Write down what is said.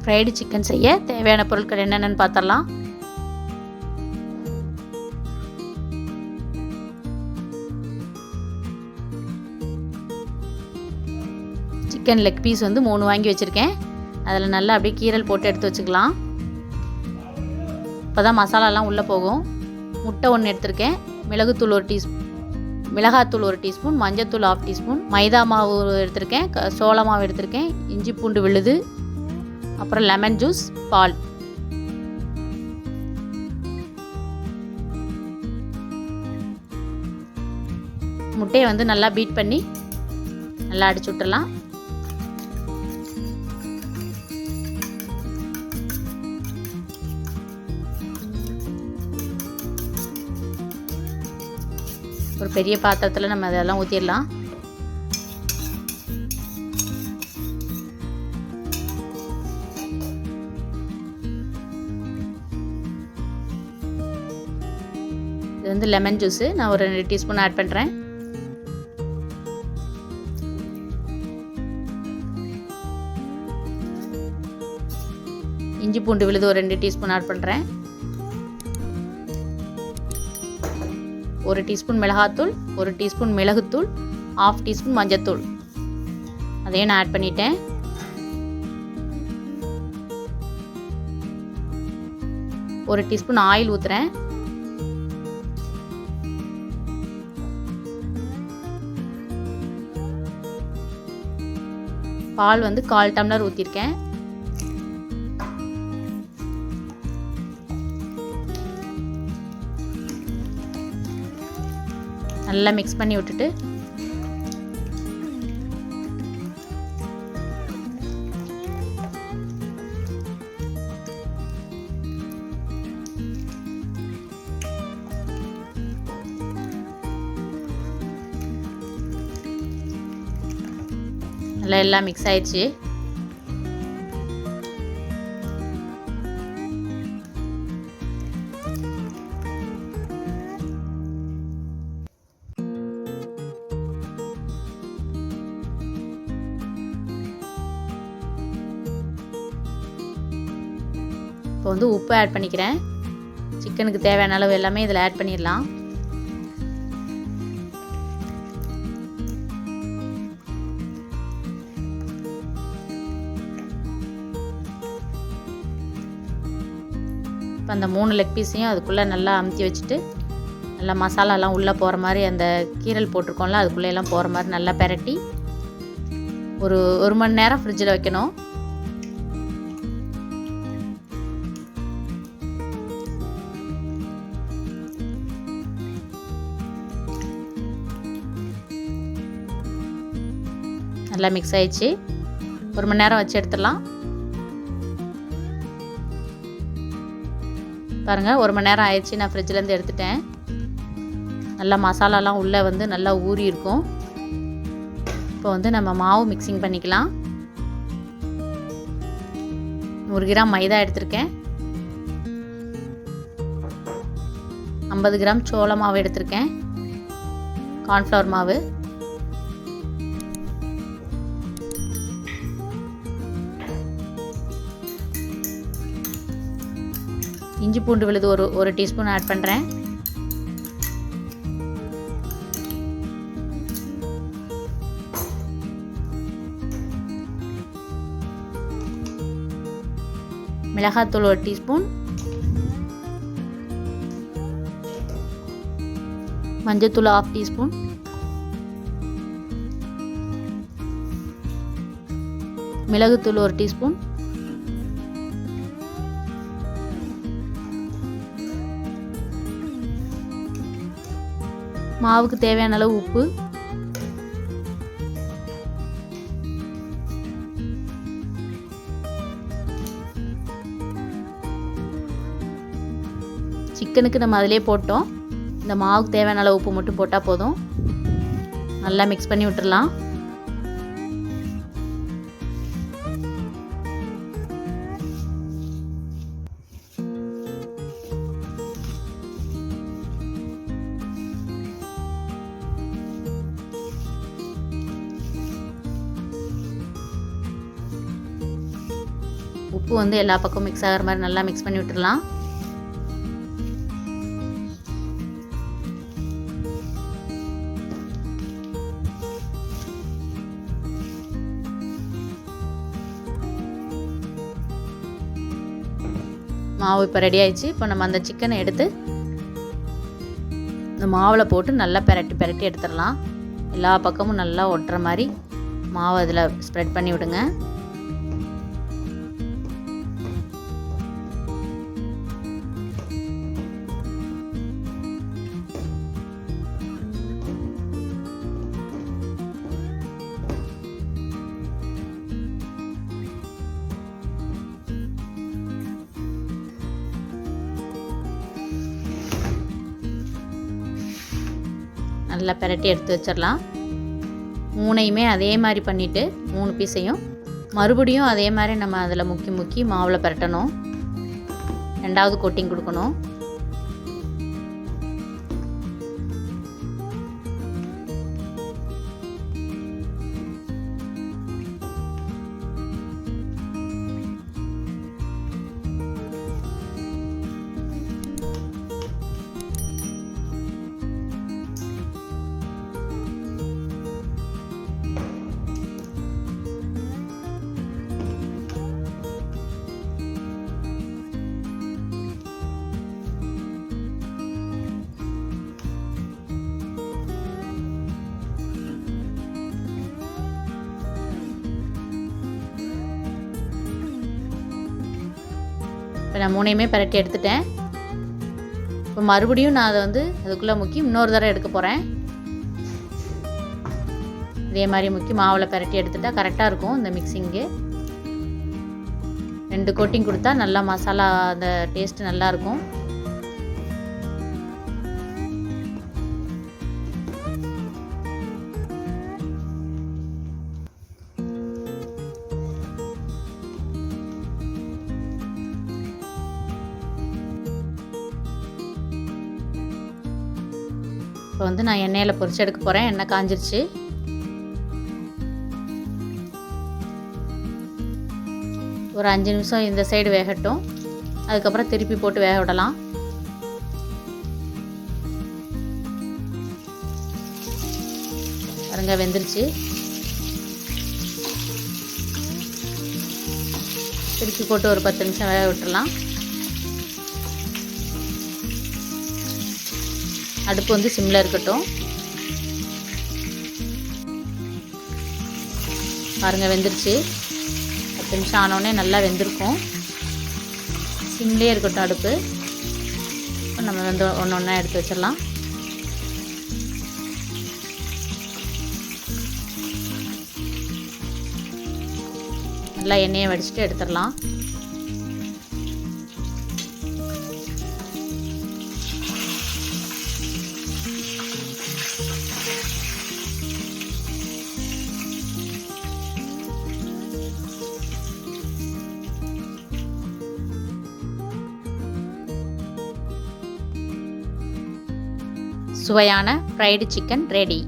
Fried chicken செய்ய தேவையான பொருட்கள் என்னென்னு பார்த்துடலாம். சிக்கன் லெக் பீஸ் வந்து 3 வாங்கி வச்சுருக்கேன். அதில் நல்லா அப்படியே கீரல் போட்டு எடுத்து வச்சுக்கலாம். இப்போ தான் மசாலாலாம் உள்ளே போகும். முட்டை 1 எடுத்திருக்கேன். மிளகாத்தூள் 1 டீஸ்பூன், மஞ்சத்தூள் 1/2 டீஸ்பூன், மைதா மாவு எடுத்திருக்கேன், சோள மாவு எடுத்திருக்கேன், இஞ்சி பூண்டு விழுது, அப்புறம் லெமன் ஜூஸ், பால். முட்டையை வந்து நல்லா பீட் பண்ணி நல்லா அடிச்சு விட்டுறலாம். ஒரு பெரிய பாத்திரத்தில் நம்ம அதெல்லாம் ஊற்றிடலாம். இது வந்து லெமன் ஜூஸு. நான் ஒரு 2 டீஸ்பூன் ஆட் பண்ணுறேன். இஞ்சி பூண்டு விழுது ஒரு 2 டீஸ்பூன் ஆட் பண்ணுறேன். 1 டீஸ்பூன் மிளகாத்தூள், 1 டீஸ்பூன் மிளகுத்தூள், 1/2 டீஸ்பூன் மஞ்சத்தூள் அதையும் நான் ஆட் பண்ணிட்டேன். ஒரு டீஸ்பூன் ஆயில் ஊற்றுறேன். பால் வந்து 1/4 டம்ளர் ஊற்றிருக்கேன். நல்லா மிக்ஸ் பண்ணி விட்டுட்டு நல்லா எல்லாம் மிக்ஸ் ஆயிடுச்சு. இப்போ வந்து உப்பு ஆட் பண்ணிக்கிறேன். சிக்கனுக்கு தேவையான அளவு எல்லாமே இதில் ஆட் பண்ணிடலாம். இப்போ அந்த 3 லெக் பீஸையும் அதுக்குள்ளே நல்லா அமுத்தி வச்சுட்டு நல்லா மசாலாலாம் உள்ளே போகிற மாதிரி, அந்த கீரல் போட்டிருக்கோம்ல அதுக்குள்ளே எல்லாம் போகிற மாதிரி நல்லா பெரட்டி ஒரு 1 மணி நேரம் ஃப்ரிட்ஜில் வைக்கணும். நல்லா மிக்ஸ் ஆயிடுச்சு. 1 மணி நேரம் வச்சு எடுத்துடலாம். பாருங்கள், 1 மணி நேரம் ஆயிடுச்சு. நான் ஃப்ரிட்ஜிலேருந்து எடுத்துட்டேன். நல்லா மசாலாலாம் உள்ளே வந்து நல்லா ஊறி இருக்கும். இப்போ வந்து நம்ம மாவு மிக்சிங் பண்ணிக்கலாம். 100 கிராம் மைதா எடுத்திருக்கேன். 50 கிராம் சோள மாவு எடுத்திருக்கேன். கார்ன்ஃப்ளவர் மாவு, இஞ்சி பூண்டு விழுது ஒரு டீஸ்பூன் ஆட் பண்ணுறேன். மிளகாத்தூள் 1 டீஸ்பூன், மஞ்சத்தூள் 1/2 டீஸ்பூன், மிளகுத்தூள் 1 டீஸ்பூன், மாவுக்கு தேவையான அளவு உப்பு, சிக்கனுக்கு நம்ம அதிலே போட்டோம். இந்த மாவுக்கு தேவையான அளவு உப்பு மட்டும் போட்டால் போதும். நல்லா மிக்ஸ் பண்ணி விட்டுறலாம். உப்பு வந்து எல்லா பக்கமும் மிக்ஸ் ஆகிற மாதிரி நல்லா மிக்ஸ் பண்ணி விட்டுடலாம். மாவு இப்போ ரெடி ஆயிடுச்சு. இப்போ நம்ம அந்த சிக்கனை எடுத்து இந்த மாவில் போட்டு நல்லா பெரட்டி எடுத்துடலாம். எல்லா பக்கமும் நல்லா ஒட்டுற மாதிரி மாவு அதில் ஸ்ப்ரெட் பண்ணி விடுங்க. நல்லா பெரட்டி எடுத்து வச்சிடலாம். 3யுமே அதே மாதிரி பண்ணிவிட்டு 3 பீஸையும் மறுபடியும் அதே மாதிரி நம்ம அதில் முக்கி மாவில் பெரட்டணும். 2வது கோட்டிங் கொடுக்கணும். இப்போ நான் 3யுமே பெரட்டி எடுத்துட்டேன். இப்போ மறுபடியும் நான் அதை வந்து அதுக்குள்ளே முக்கி இன்னொரு தடவை எடுக்க போகிறேன். இதே மாதிரி முக்கி மாவில் பெரட்டி எடுத்துட்டா கரெக்டாக இருக்கும் இந்த மிக்சிங்கு. 2 கோட்டிங் கொடுத்தா நல்லா மசாலா அந்த டேஸ்ட்டு நல்லாயிருக்கும். இப்போ வந்து நான் எண்ணெயில் பொரிச்சு எடுக்க போகிறேன். எண்ணெய் காஞ்சிருச்சு. ஒரு 5 நிமிஷம் இந்த சைடு வேகட்டும். அதுக்கப்புறம் திருப்பி போட்டு வேக விடலாம். பாருங்க வெந்துருச்சு. திருப்பி போட்டு ஒரு 10 நிமிஷம் வேக விட்டுடலாம். அடுப்பு வந்து சிம்மில் இருக்கட்டும். பாருங்கள் வெந்துருச்சு. 10 நிமிஷம் ஆனோடனே நல்லா வெந்திருக்கும். சிம்லேயே இருக்கட்டும் அடுப்பு. நம்ம வந்து ஒன்று ஒன்றா எடுத்து வச்சிடலாம். நல்லா எண்ணெயை வடிச்சிட்டு எடுத்துடலாம். சுவையான ஃப்ரைடு சிக்கன் ரெடி.